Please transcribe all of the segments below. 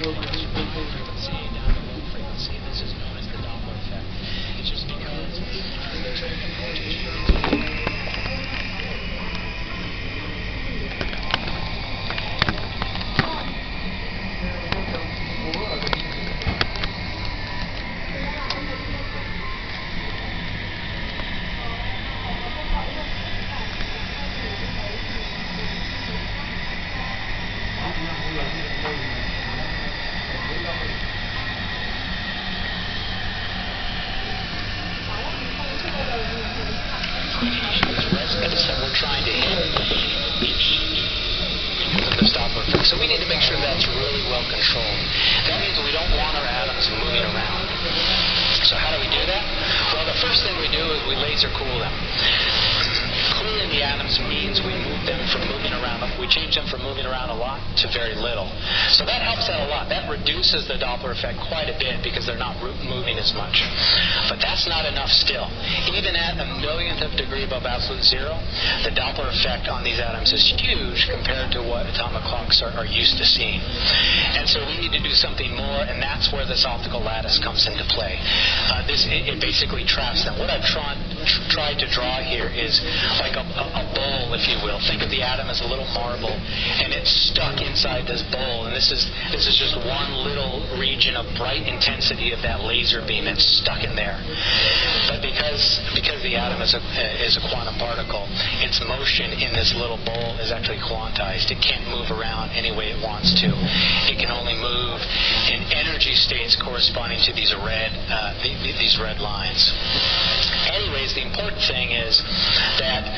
frequency down to low frequency. This is known as the Doppler effect. It's just because there's a voltage. So we need to make sure that's really well controlled. That means we don't want our atoms moving around. So how do we do that? Well, the first thing we do is we laser cool them. Cooling the atoms means we move them from moving around. We change them from moving around a lot to very little. So that helps out a lot. That reduces the Doppler effect quite a bit because they're not moving as much. But that's not enough still. Even at a millionth of a degree above absolute zero, the Doppler effect on these atoms is huge compared to what atomic clocks are used to seeing. And so we need to do something more, and that's where this optical lattice comes into play. It basically traps them. What I've tried to draw here is like a bowl, if you will. Think of the atom as a little marble, and it's stuck inside this bowl. And this is just one little region of bright intensity of that laser beam that's stuck in there. But because the atom is a quantum particle, its motion in this little bowl is actually quantized. It can't move around any way it wants to. It can only move in energy states corresponding to these red lines. Anyways, the important thing is that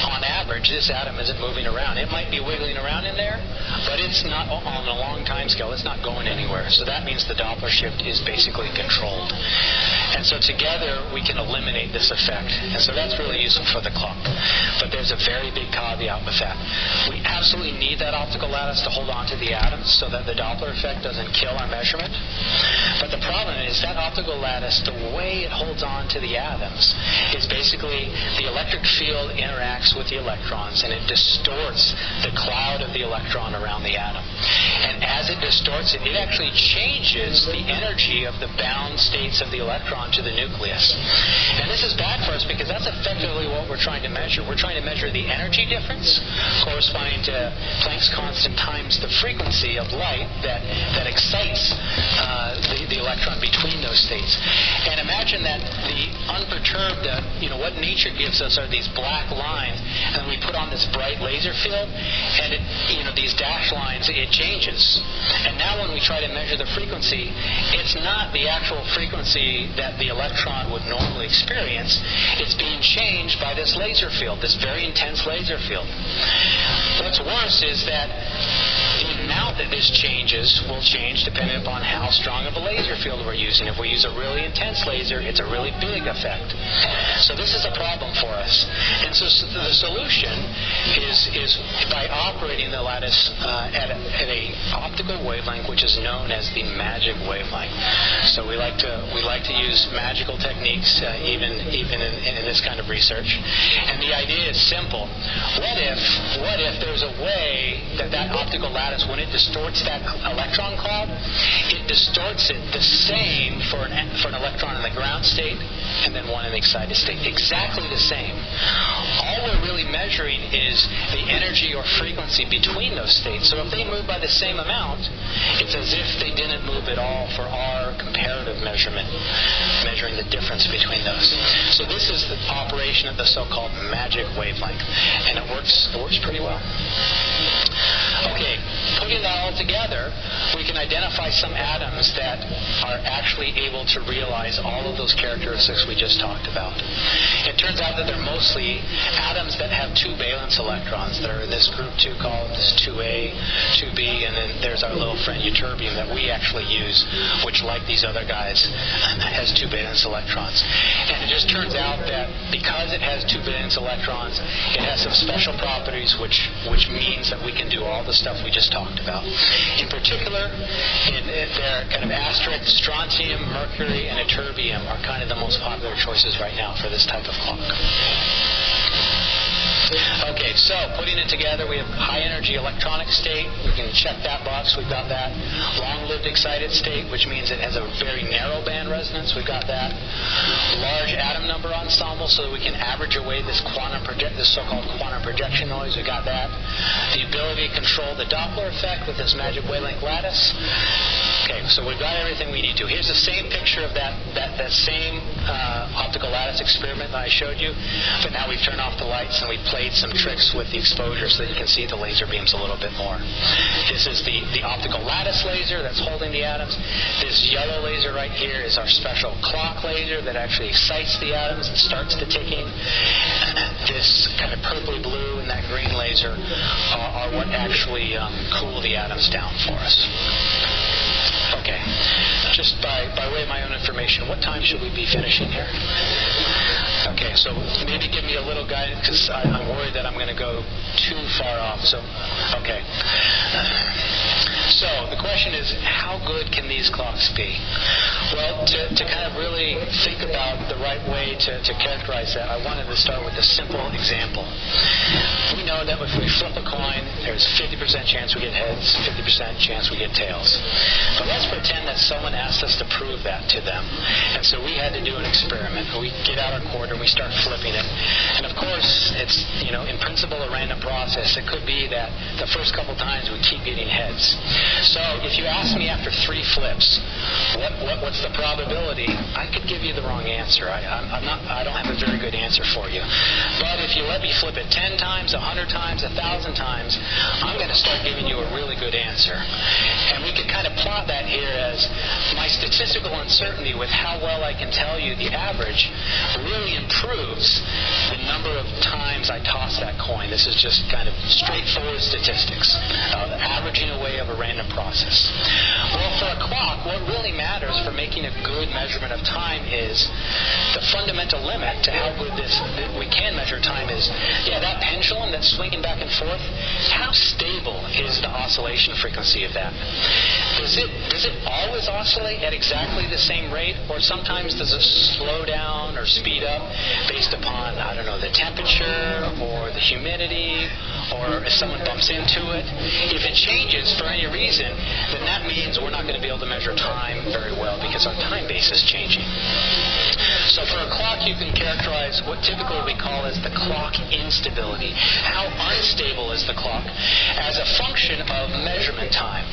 on average, this atom isn't moving around. It might be wiggling around in there, but it's not on a long time scale. It's not going anywhere. So that means the Doppler shift is basically controlled. And so together, we can eliminate this effect. And so that's really useful for the clock. But there's a very big caveat with that. We absolutely need that optical lattice to hold on to the atoms so that the Doppler effect doesn't kill our measurement. But the problem is that optical lattice, the way it holds on to the atoms is basically the electric field interacts with the electrons and it distorts the cloud of the electron around the atom. And as it distorts it, it actually changes the energy of the bound states of the electron to the nucleus. And this is bad for us because that's effectively what we're trying to measure. We're trying to measure the energy difference corresponding to Planck's constant times the frequency of light that excites the electron between those states. And imagine that the unperturbed, what nature gives us are these black lines, and we put on this bright laser field, and these dash lines, it changes. And now when we try to measure the frequency, it's not the actual frequency that the electron would normally experience. It's being changed by this laser field, this very intense laser field. What's worse is that the amount that this changes will change depending upon how strong of a laser field we're using. If we use a really intense laser, it's a really big effect. So this is a problem for us. And so the solution is by operating the lattice at a optical wavelength which is known as the magic wavelength. So we like to use magical techniques even in this kind of research. And the idea is simple. What if there's a way that optical lattice, when it distorts that electron cloud, it distorts it the same for an electron in the ground state and then one in the excited state. Exactly the same. All we're really measuring is the energy or frequency between those states. So if they move by the same amount, it's as if they didn't move at all for our comparative measurement, measuring the difference between those. So this is the operation of the so-called magic wavelength, and it works pretty well. Okay, putting that all together, we can identify some atoms that are actually able to realize all of those characteristics we just talked about. It turns out that they're mostly atoms that have two valence electrons. They're in this group 2 column, this 2A, 2B, and then there's our little friend ytterbium that we actually use, which, like these other guys, has two valence electrons. And it just turns out that because it has two valence electrons, it has some special properties which means that we can do all the stuff we just talked about. In particular, they're kind of asterisk, strontium, mercury, and ytterbium are kind of the most popular choices right now for this type of clock. Okay, so putting it together, we have high energy electronic state. We can check that box. We've got that. Long-lived excited state, which means it has a very narrow band resonance. We've got that. Large atom number ensemble, so that we can average away this so-called quantum projection noise. We've got that. The ability to control the Doppler effect with this magic wavelength lattice. Okay, so we've got everything we need to. Here's the same picture of that same optical lattice experiment that I showed you, but now we've turned off the lights and we've played some tricks with the exposure so that you can see the laser beams a little bit more. This is the optical lattice laser that's holding the atoms. This yellow laser right here is our special clock laser that actually excites the atoms and starts the ticking. This kind of purpley blue and that green laser are what actually cool the atoms down for us. Okay, just by way of my own information, what time should we be finishing here? Okay, so maybe give me a little guidance because I'm worried that I'm going to go too far off. So, okay. So the question is, how good can these clocks be? Well, to kind of really think about the right way to characterize that, I wanted to start with a simple example. We know that if we flip a coin, there's 50% chance we get heads, 50% chance we get tails. But let's pretend that someone asked us to prove that to them. And so we had to do an experiment. We get out our quarter and we start flipping it. And of course, it's, in principle, a random process. It could be that the first couple times we keep getting heads. So if you ask me after 3 flips, what's the probability? I could give you the wrong answer. I don't have a very good answer for you. But if you let me flip it 10 times, 100 times, 1,000 times, I'm going to start giving you a really good answer. And we could kind of plot that here as my statistical uncertainty with how well I can tell you the average really improves the number of times I toss that coin. This is just kind of straightforward statistics, averaging away of a random process. Well, for a clock, what really matters for making a good measurement of time is the fundamental limit to how good we can measure time is, that pendulum that's swinging back and forth, how stable is the oscillation frequency of that? Does it always oscillate at exactly the same rate, or sometimes does it slow down or speed up based upon, the temperature or the humidity, or if someone bumps into it? If it changes for any reason, then that means we're not going to be able to measure time very well because our time base is changing. So for a clock, you can characterize what typically we call as the clock instability. How unstable is the clock as a function of measurement time?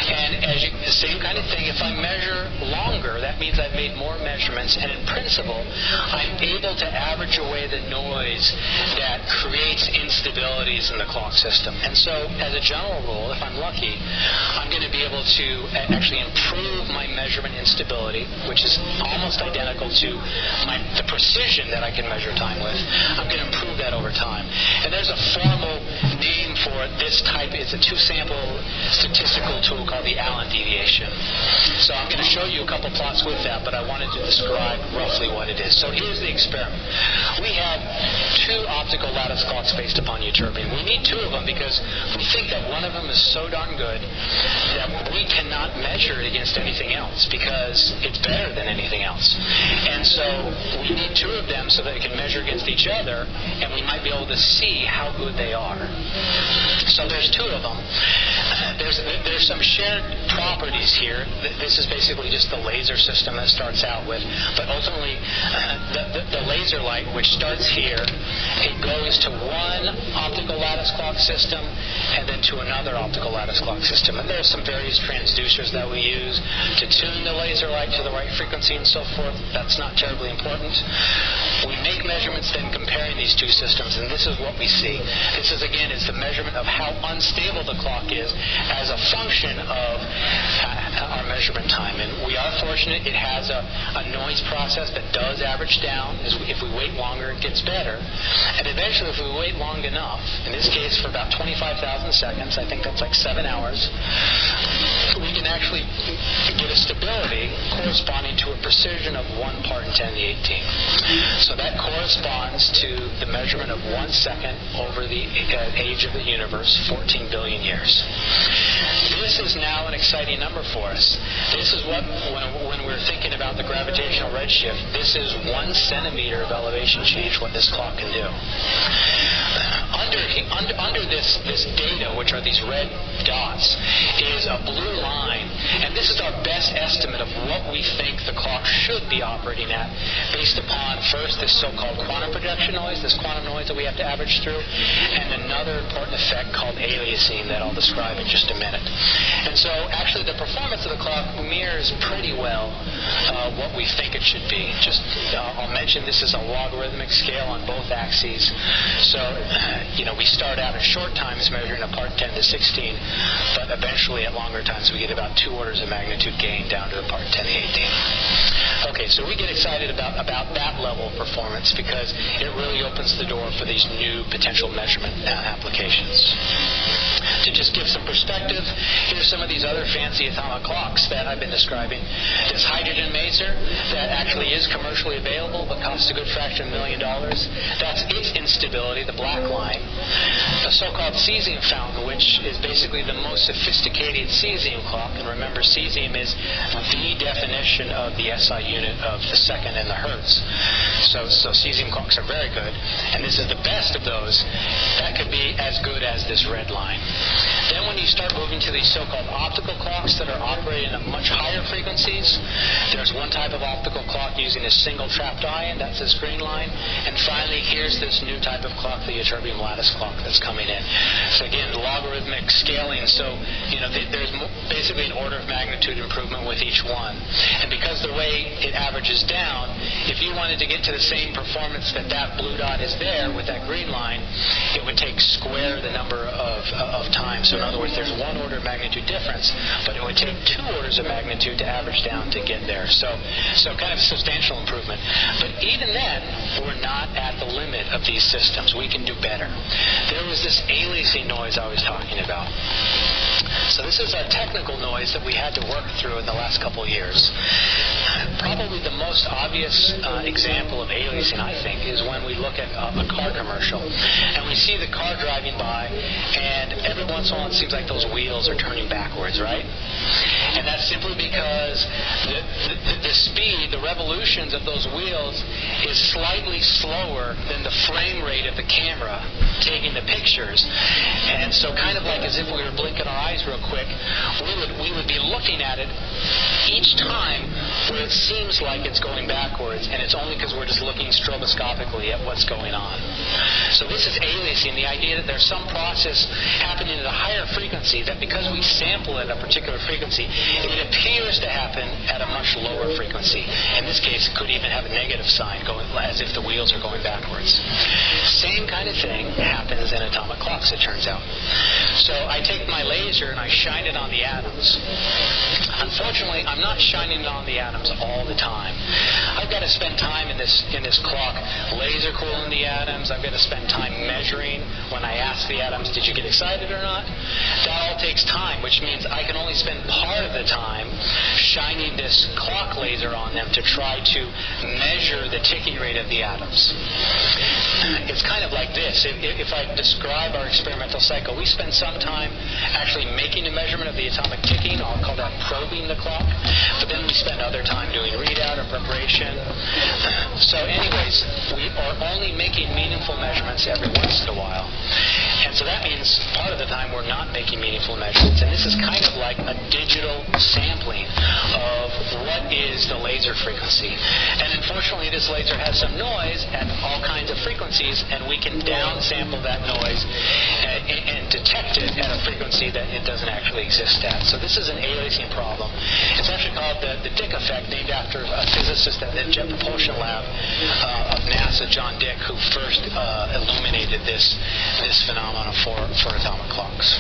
And the same kind of thing, if I measure longer, that means I've made more measurements, and in principle, I'm able to average away the noise that creates instabilities in the clock system. And so, as a general rule, if I'm lucky, I'm going to be able to actually improve my measurement instability, which is almost identical to the precision that I can measure time with. I'm going to improve that over time. And there's a formal name for this type. It's a 2-sample statistical tool called the Allen deviation. So I'm going to show you a couple plots with that, but I wanted to describe roughly what it is. So here's the experiment. We have 2 optical lattice clocks based upon ytterbium. We need 2 of them because we think that one of them is so darn good that we cannot measure it against anything else because it's better than anything else. And so we need 2 of them so that they can measure against each other, and we might be able to see how good they are. So there's 2 of them. There's some shared properties here. This is basically just the laser system that starts out with. But ultimately, the laser light, which starts here, it goes to one optical lattice clock system and then to another optical lattice clock system. And there's some various transducers that we use to tune the laser light to the right frequency and so forth. That's not terribly important. We make measurements then comparing these 2 systems, and this is what we see. This is, again, is the measurement of how unstable the clock is as a function of our measurement time. And we are fortunate it has a noise process that does average down. If we wait longer, it gets better. And eventually, if we wait long enough, in this case for about 25,000 seconds, I think that's like 7 hours, we we can actually get a stability corresponding to a precision of 1 part in 10 to the 18th. So that corresponds to the measurement of 1 second over the age of the universe, 14 billion years. This is now an exciting number for us. This is what, when we're thinking about the gravitational redshift, this is 1 centimeter of elevation change, what this clock can do. Under this data, which are these red dots, is a blue line, and this is our best estimate of what we think the clock should be operating at, based upon first this so-called quantum projection noise, this quantum noise that we have to average through, and another important effect called aliasing that I'll describe in just a minute. And so actually the performance of the clock mirrors pretty well what we think it should be. I'll mention this is a logarithmic scale on both axes. So we start out at short times measuring a part 10 to 16, but eventually at longer times we get about 2 orders of magnitude gain down to a part 10 to 18. Okay, so we get excited about that level of performance because it really opens the door for these new potential measurement applications. To just give some perspective, here's some of these other fancy atomic clocks that I've been describing. This hydrogen maser that actually is commercially available but costs a good fraction of $1 million. That's its instability, the black line. The so-called cesium fountain, which is basically the most sophisticated cesium clock. And remember, cesium is the definition of the SI unit of the second and the hertz. So cesium clocks are very good. And this is the best of those. That could be as good as this red line. Then when you start moving to these so-called optical clocks that are operating at much higher frequencies, there's one type of optical clock using a single trapped ion, that's this green line. And finally, here's this new type of clock, the ytterbium lattice clock that's coming in. So again, logarithmic scaling. So, there's basically an order of magnitude improvement with each one. And because the way it averages down, if you wanted to get to the same performance that blue dot is there with that green line, it would take square the number of times. So in other words, there's 1 order of magnitude difference, but it would take 2 orders of magnitude to average down to get there. So kind of substantial improvement. But even then, we're not at the limit of these systems. We can do better. There was this aliasing noise I was talking about. So this is a technical noise that we had to work through in the last couple of years. Probably the most obvious example of aliasing, I think, is when we look at a car commercial and we see the car driving by, and every once in a while it seems like those wheels are turning backwards, right? And that's simply because the speed, the revolutions of those wheels is slightly slower than the frame rate of the camera taking the pictures. And so kind of like as if we were blinking our eyes real quick, we would be looking at it each time where it seems like it's going backwards, and it's only because we're just looking stroboscopically at what's going on. So this is aliasing, the idea that there's some process happening at a higher frequency that because we sample at a particular frequency, it appears to happen at a much lower frequency. In this case, it could even have a negative sign, going as if the wheels are going backwards. Same kind of thing happens in atomic clocks, it turns out. So I take my laser and I shine it on the atoms. Unfortunately, I'm not shining it on the atoms all the time. I've got to spend time in this clock laser cooling the atoms. I've got to spend time measuring when I ask the atoms, did you get excited or not? That all takes time, which means I can only spend part of the time shining this clock laser on them to try to measure the ticking rate of the atoms. It's kind of like this. If I describe our experimental cycle, we spend some time actually making a measurement of the atomic ticking. I'll call that probing the clock. But then we spend other time doing readout or preparation. So anyways, we are only making meaningful measurements every once in a while. And so that means part of the time we're not making meaningful measurements. And this is kind of like a digital sampling of what is the laser frequency. And unfortunately, this laser has some noise at all kinds of frequencies, and we can downsample that noise and detect it at a frequency that it doesn't actually exist at. So this is an aliasing problem. It's actually called the Dick effect, named after a physicist at the Jet Propulsion Lab of NASA, John Dick, who first illuminated this phenomenon for atomic clocks.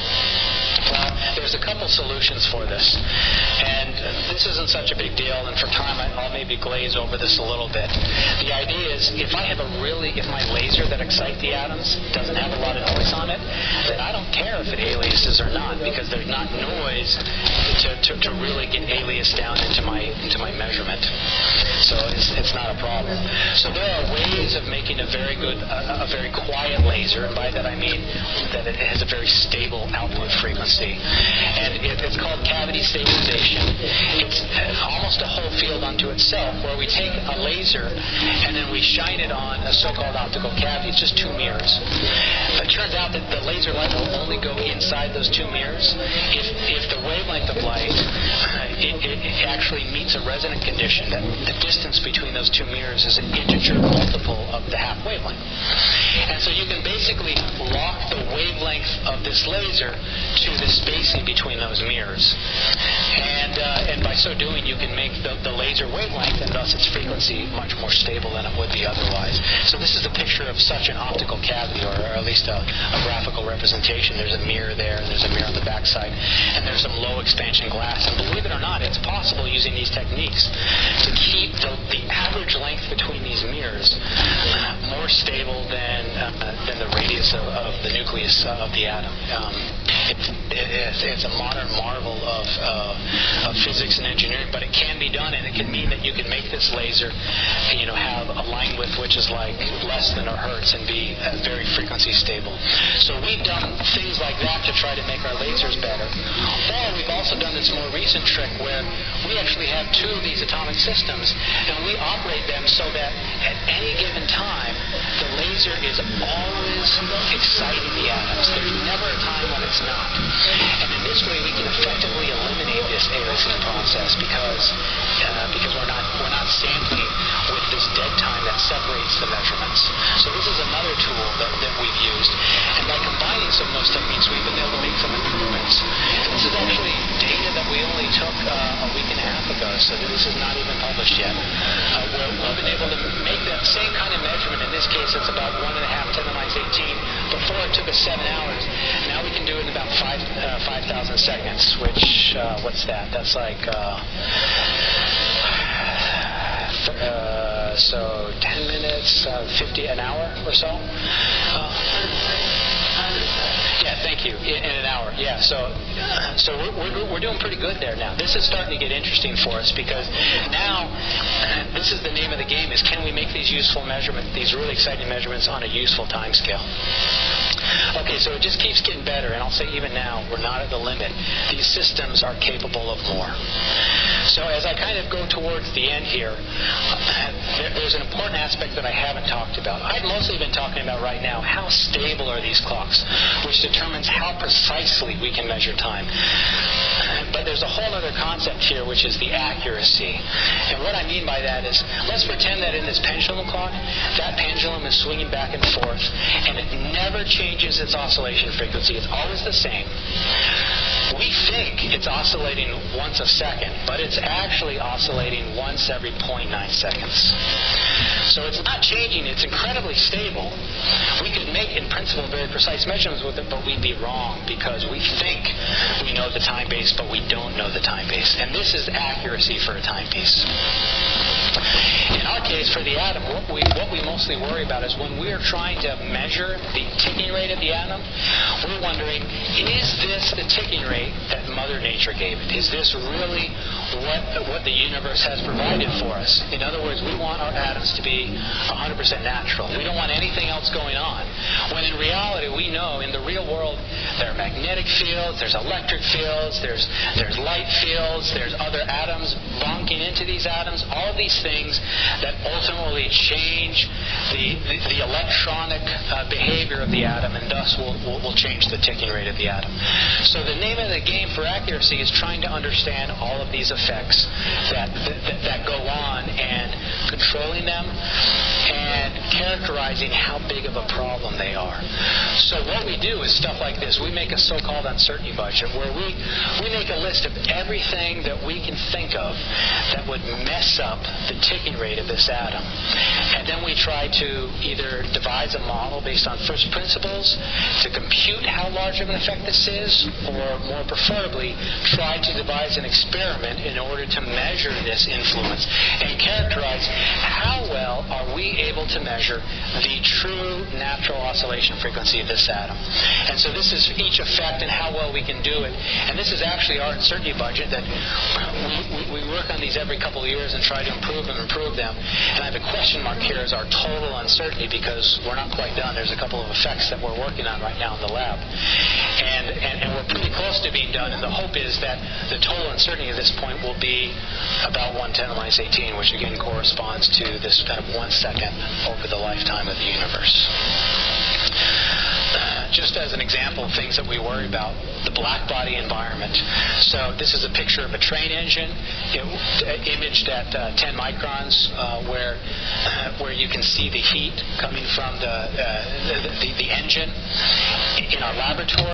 Well, there's a couple solutions for this. And this isn't such a big deal, and for time I'll maybe glaze over this a little bit. The idea is if my laser that excites the atoms doesn't have a lot of noise on it, then I don't care if it aliases or not, because there's not noise to really get alias down into my measurement. So it's not a problem. So there are ways of making a very quiet laser, and by that I mean that it has a very stable output frequency. And it's called cavity stabilization. It's almost a whole field unto itself, where we take a laser and then we shine it on a so-called optical cavity. It's just two mirrors. It turns out that the laser light will only go inside those two mirrors if the wavelength of light it actually meets a resonant condition, that the distance between those two mirrors is an integer multiple of the half wavelength. And so you can basically lock the wavelength of this laser to the spacing between those mirrors. And by so doing, you can make the laser wavelength and thus its frequency much more stable than it would be otherwise. So this is a picture of such an optical cavity, or at least a graphical representation. There's a mirror there, and there's a mirror on the backside, and there's some low expansion glass. And believe it or not, it's possible using these techniques to keep the average length between these mirrors more stable than the radius of the nucleus of the atom. It's a modern marvel of physics and engineering, but it can be done, and it can mean that you can make this laser, have a line width which is like less than a hertz and be very frequency stable. So we've done things like that to try to make our lasers better. Or we've also done this more recent trick where we actually have two of these atomic systems, and we operate them so that at any given time, the laser is always exciting the atoms. There's never a time when it's not. And in this way, we can effectively eliminate this aliasing process because we're not sampling with this dead time that separates the measurements. So this is another tool that we've used. And by combining some of those techniques, we've been able to make some improvements. And this is actually data that we only took a week and a half ago, so this is not even published yet. Where we've been able to make that same kind of measurement. In this case, it's about 1.5 × 10⁻18. Before it took us 7 hours. Now we can do it in about 5,000 seconds, which, what's that? That's like, so 10 minutes, 50 an hour or so. Yeah, thank you. In an hour, yeah. So we're doing pretty good there now. This is starting to get interesting for us because now this is the name of the game: is can we make these useful measurements, these really exciting measurements, on a useful time scale? Okay, so it just keeps getting better, and I'll say even now we're not at the limit. These systems are capable of more. So as I kind of go towards the end here, there's an important aspect that I haven't talked about. I've mostly been talking about right now how stable are these clocks, which determines how precisely we can measure time. But there's a whole other concept here, which is the accuracy. And what I mean by that is, let's pretend that in this pendulum clock, that pendulum is swinging back and forth, and it never changes its oscillation frequency. It's always the same. We think it's oscillating once a second, but it's actually oscillating once every 0.9 seconds. So it's not changing. It's incredibly stable. We could make, in principle, very precise measurements with it, but we'd be wrong because we think we know the timepiece, but we don't know the timepiece. And this is accuracy for a timepiece. In our case, for the atom, what we mostly worry about is when we're trying to measure the ticking rate of the atom, we're wondering, is this the ticking rate that Mother Nature gave it? Is this really what the universe has provided for us? In other words, we want our atoms to be 100% natural. We don't want anything else going on. When in reality, we know in the real world, there are magnetic fields, there's electric fields, there's light fields, there's other atoms bonking into these atoms, all of these things that ultimately change the electronic behavior of the atom, and thus will change the ticking rate of the atom. So the name of the game for accuracy is trying to understand all of these effects that go on, and controlling them and characterizing how big of a problem they are. So what we do is stuff like this. We make a so-called uncertainty budget where we make a list of everything that we can think of that would mess up the ticking rate of this atom. And then we try to either devise a model based on first principles to compute how large of an effect this is, or more preferably, try to devise an experiment in order order to measure this influence and characterize how well are we able to measure the true natural oscillation frequency of this atom. And so this is each effect and how well we can do it. And this is actually our uncertainty budget that we work on these every couple of years and try to improve them. And I have a question mark here as our total uncertainty because we're not quite done. There's a couple of effects that we're working on right now in the lab. And we're pretty close to being done. And the hope is that the total uncertainty at this point will be about 110⁻18, which again corresponds to this kind of 1 second over the lifetime of the universe. Just as an example of things that we worry about, the black body environment. So this is a picture of a train engine imaged at 10 microns where you can see the heat coming from the engine. In our laboratory,